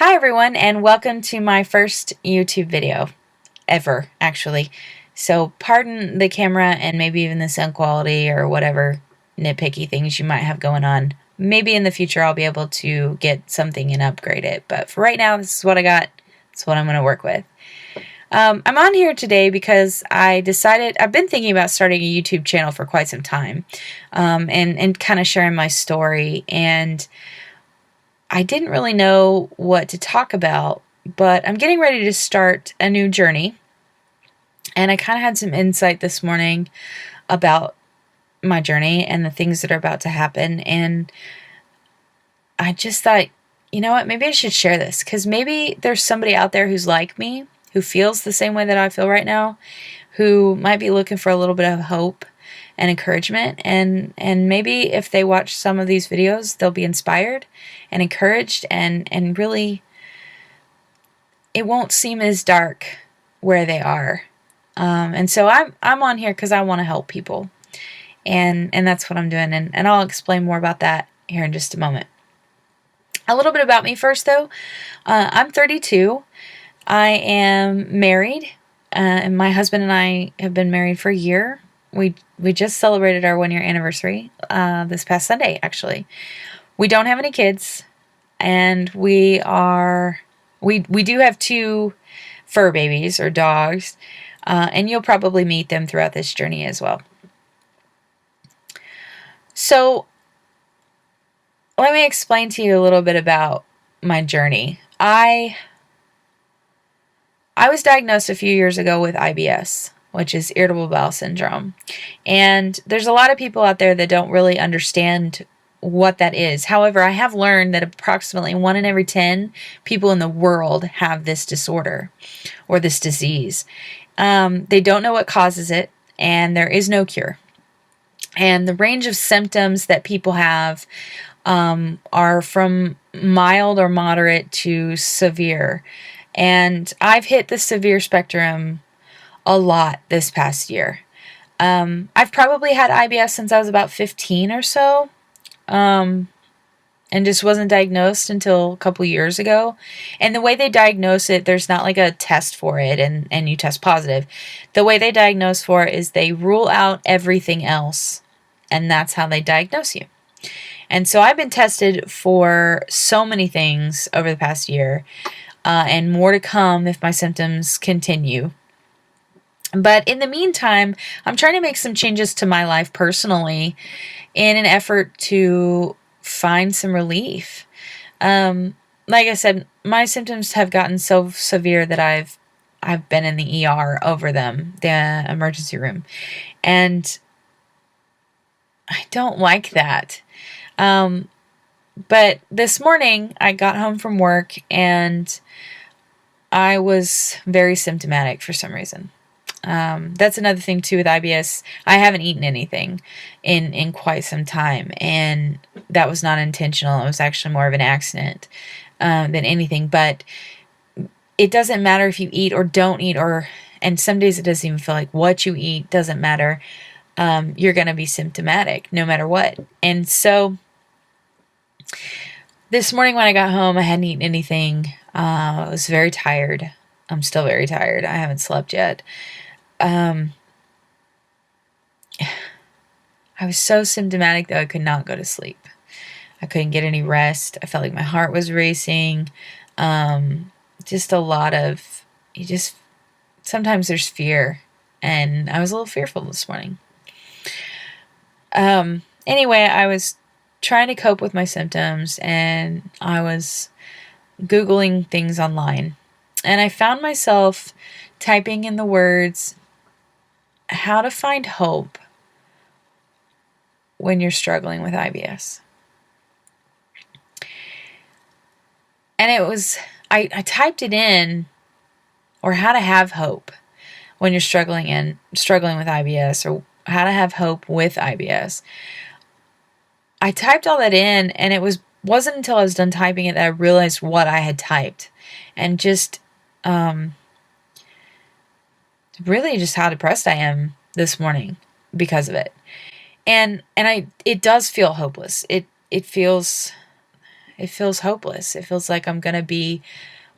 Hi everyone, and welcome to my first YouTube video ever, actually. So pardon the camera and maybe even the sound quality or whatever nitpicky things you might have going on. Maybe in the future I'll be able to get something and upgrade it, but for right now this is what I got. It's what I'm going to work with. I'm on here today because I've been thinking about starting a YouTube channel for quite some time, and kind of sharing my story, and I didn't really know what to talk about, but I'm getting ready to start a new journey. And I kind of had some insight this morning about my journey and the things that are about to happen. And I just thought, you know what, maybe I should share this because maybe there's somebody out there who's like me, who feels the same way that I feel right now, who might be looking for a little bit of hope and encouragement, and maybe if they watch some of these videos they'll be inspired and encouraged, and really it won't seem as dark where they are. And so I'm on here because I want to help people, and that's what I'm doing, and I'll explain more about that here in just a moment. A little bit about me first though. I'm 32. I am married, and my husband and I have been married for a year. We just celebrated our 1-year anniversary this past Sunday, actually. We don't have any kids, and we do have 2 fur babies or dogs, and you'll probably meet them throughout this journey as well. So let me explain to you a little bit about my journey. I was diagnosed a few years ago with IBS, which is irritable bowel syndrome. And there's a lot of people out there that don't really understand what that is. However, I have learned that approximately 1 in every 10 people in the world have this disorder or this disease. They don't know what causes it, and there is no cure. And the range of symptoms that people have are from mild or moderate to severe. And I've hit the severe spectrum a lot this past year. I've probably had IBS since I was about 15 or so, and just wasn't diagnosed until a couple years ago. And the way they diagnose it, there's not like a test for it and you test positive. The way they diagnose for it is they rule out everything else, and that's how they diagnose you. And so I've been tested for so many things over the past year, and more to come if my symptoms continue. But in the meantime, I'm trying to make some changes to my life personally in an effort to find some relief. Like I said, my symptoms have gotten so severe that I've been in the ER over them, the emergency room, and I don't like that. But this morning I got home from work and I was very symptomatic for some reason. That's another thing too with IBS. I haven't eaten anything in quite some time, and that was not intentional. It was actually more of an accident than anything. But it doesn't matter if you eat or don't eat, and some days it doesn't even feel like what you eat doesn't matter. You're going to be symptomatic no matter what. And so this morning when I got home, I hadn't eaten anything. I was very tired. I'm still very tired. I haven't slept yet. I was so symptomatic that I could not go to sleep. I couldn't get any rest. I felt like my heart was racing. Just a lot of, sometimes there's fear, and I was a little fearful this morning. Anyway, I was trying to cope with my symptoms, and I was Googling things online, and I found myself typing in the words, how to find hope when you're struggling with IBS. And it was, I typed it in, or how to have hope when you're struggling with IBS, or how to have hope with IBS. I typed all that in, and it wasn't until I was done typing it that I realized what I had typed, and just really just how depressed I am this morning because of it. And it does feel hopeless. It feels It feels hopeless. It feels like I'm going to be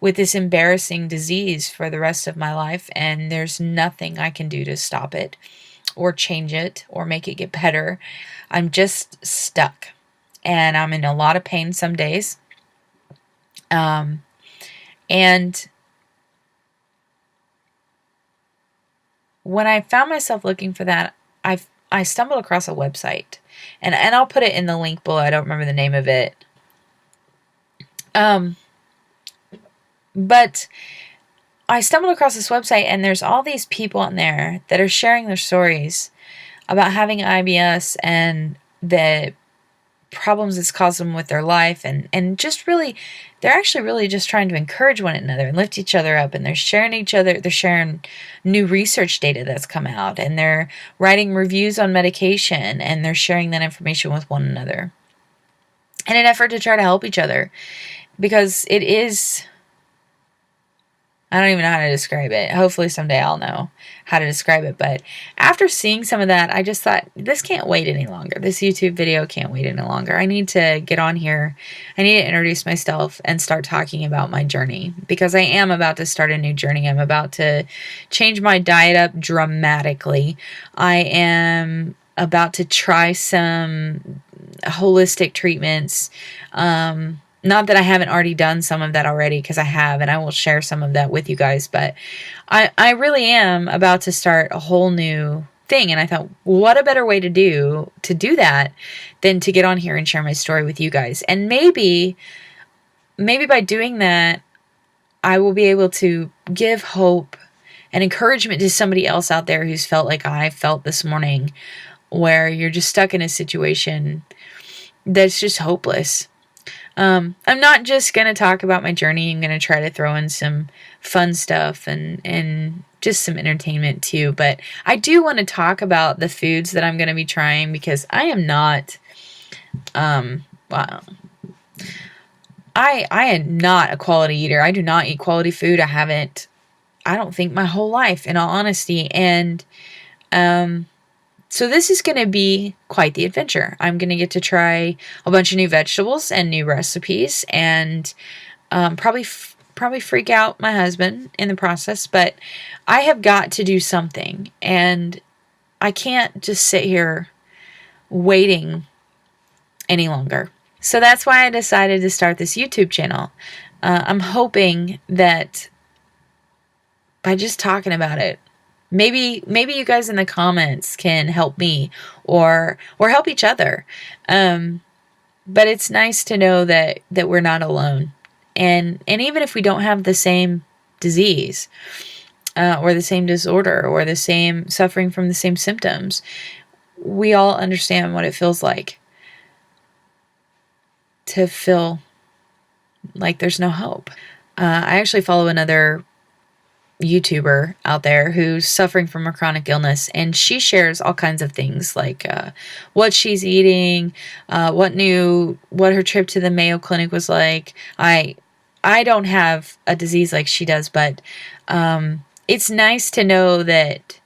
with this embarrassing disease for the rest of my life, and there's nothing I can do to stop it or change it or make it get better. I'm just stuck, and I'm in a lot of pain some days. And when I found myself looking for that, I stumbled across a website, and I'll put it in the link below. I don't remember the name of it. But I stumbled across this website, and there's all these people on there that are sharing their stories about having IBS and the problems it's caused them with their life, and just really, they're actually really just trying to encourage one another and lift each other up, and they're sharing new research data that's come out, and they're writing reviews on medication, and they're sharing that information with one another in an effort to try to help each other, because it is, I don't even know how to describe it. Hopefully someday I'll know how to describe it. But after seeing some of that, I just thought, this can't wait any longer. This YouTube video can't wait any longer. I need to get on here. I need to introduce myself and start talking about my journey, because I am about to start a new journey. I'm about to change my diet up dramatically. I am about to try some holistic treatments. Not that I haven't already done some of that already, because I have, and I will share some of that with you guys. But I really am about to start a whole new thing. And I thought, what a better way to do that than to get on here and share my story with you guys. And maybe by doing that, I will be able to give hope and encouragement to somebody else out there who's felt like I felt this morning, where you're just stuck in a situation that's just hopeless. I'm not just going to talk about my journey. I'm going to try to throw in some fun stuff and just some entertainment too. But I do want to talk about the foods that I'm going to be trying, because I am not, well, I am not a quality eater. I do not eat quality food. I don't think my whole life, in all honesty. And, so this is going to be quite the adventure. I'm going to get to try a bunch of new vegetables and new recipes, and probably freak out my husband in the process. But I have got to do something, and I can't just sit here waiting any longer. So that's why I decided to start this YouTube channel. I'm hoping that by just talking about it, maybe you guys in the comments can help me or help each other. But it's nice to know that we're not alone. And even if we don't have the same disease, or the same disorder, or the same suffering from the same symptoms, we all understand what it feels like to feel like there's no hope. I actually follow another YouTuber out there who's suffering from a chronic illness, and she shares all kinds of things, like what she's eating, what her trip to the Mayo Clinic was like. I don't have a disease like she does, but it's nice to know that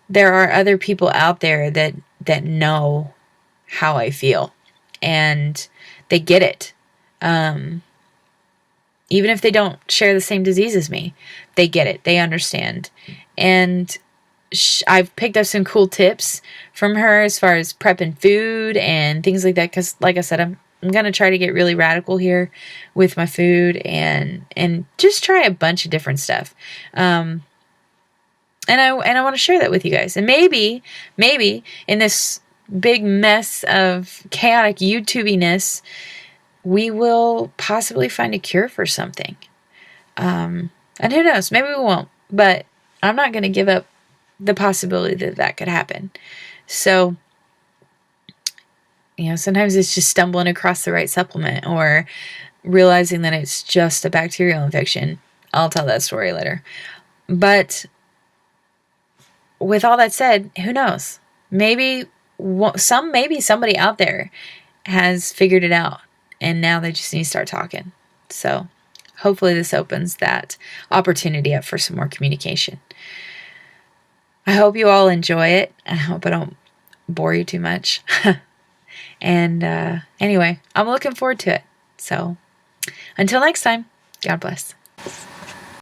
there are other people out there that know how I feel, and they get it. Even if they don't share the same disease as me, they get it. They understand. And I've picked up some cool tips from her as far as prepping food and things like that. Because, like I said, I'm going to try to get really radical here with my food and just try a bunch of different stuff. And I want to share that with you guys. And maybe in this big mess of chaotic YouTubiness, we will possibly find a cure for something. And who knows, maybe we won't, but I'm not going to give up the possibility that could happen. So, sometimes it's just stumbling across the right supplement or realizing that it's just a bacterial infection. I'll tell that story later. But with all that said, who knows? Maybe somebody out there has figured it out, and now they just need to start talking. So hopefully this opens that opportunity up for some more communication. I hope you all enjoy it. I hope I don't bore you too much. And anyway, I'm looking forward to it. So until next time, God bless.